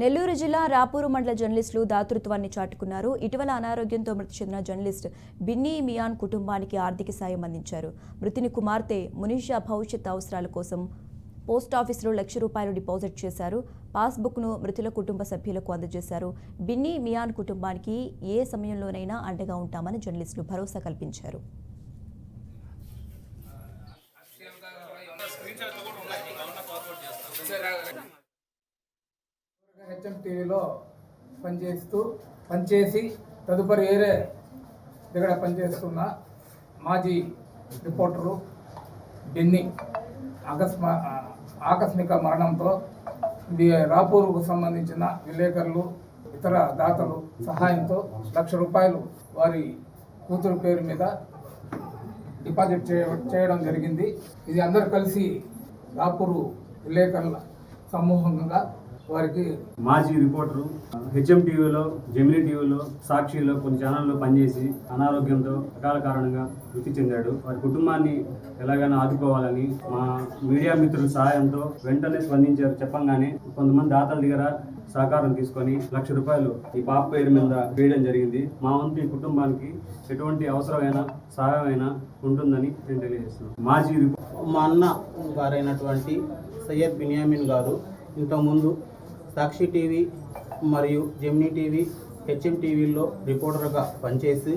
నెల్లూరు జిల్లా రాపూరు మండల జర్నలిస్టులు దాతృత్వాన్ని చాటుకున్నారు. ఇటీవల అనారోగ్యంతో మృతి చెందిన జర్నలిస్ట్ బిన్నీ మియాన్ కుటుంబానికి ఆర్థిక సాయం అందించారు. మృతుని కుమార్తె మునీషా భవిష్యత్ అవసరాల కోసం పోస్టాఫీసులో ₹1,00,000 డిపాజిట్ చేశారు. పాస్బుక్ను మృతుల కుటుంబ సభ్యులకు అందజేశారు. బిన్నీ మియాన్ కుటుంబానికి ఏ సమయంలోనైనా అండగా ఉంటామని జర్నలిస్టులు భరోసా కల్పించారు. హెచ్ఎంటీవీలో పనిచేసి తదుపరి వేరే దగ్గర పనిచేస్తున్న మాజీ రిపోర్టరు బిన్నీ ఆకస్మిక మరణంతో రాపూరుకు సంబంధించిన విలేకరులు ఇతర దాతలు సహాయంతో ₹1,00,000 వారి కూతురు పేరు మీద డిపాజిట్ చేయడం జరిగింది. ఇది అందరూ కలిసి రాపూరు విలేకరుల సమూహంగా వారికి మాజీ రిపోర్టరు హెచ్ఎంటీవీలో, జెమినీ టీవీలో, సాక్షిలో కొన్ని ఛానల్లో పనిచేసి అనారోగ్యంతో అకాల కారణంగా మృతి చెందాడు. వారి కుటుంబాన్ని ఎలాగైనా ఆదుకోవాలని మా మీడియా మిత్రుల సహాయంతో వెంటనే స్పందించారు. చెప్పంగానే కొంతమంది దాతల దగ్గర సహకారం తీసుకొని ₹1,00,000 ఈ పాప పేరు మీద వేయడం జరిగింది. మా వంతు ఈ కుటుంబానికి ఎటువంటి అవసరమైన సహాయమైనా ఉంటుందని నేను తెలియజేస్తున్నాను. మాజీ మా అన్న గారైనటువంటి సయ్యద్ బిన్యామిన్ గారు ఇంతకుముందు సాక్షి టీవీ మరియు జెమినీ టీవీ, హెచ్ఎం టీవీలో రిపోర్టర్గా పనిచేసి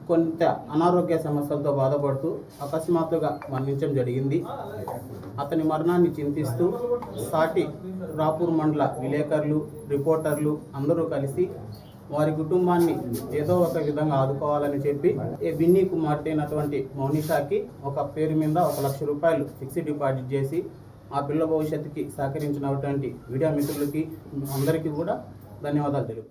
కొంత అనారోగ్య సమస్యలతో బాధపడుతూ అకస్మాత్తుగా మరణించడం జరిగింది. అతని మరణాన్ని చింతిస్తూ సాటి రాపూర్ మండల విలేకరులు, రిపోర్టర్లు అందరూ కలిసి వారి కుటుంబాన్ని ఏదో ఒక విధంగా ఆదుకోవాలని చెప్పి బిన్నీ కుమార్తె అయినటువంటి మౌనిషాకి ఒక పేరు మీద ₹1,00,000 ఫిక్స్డ్ డిపాజిట్ చేసి ఆ పిల్ల భవిష్యత్తుకి సహకరించినటువంటి మీడియా మిత్రులకి అందరికీ కూడా ధన్యవాదాలు తెలుపు.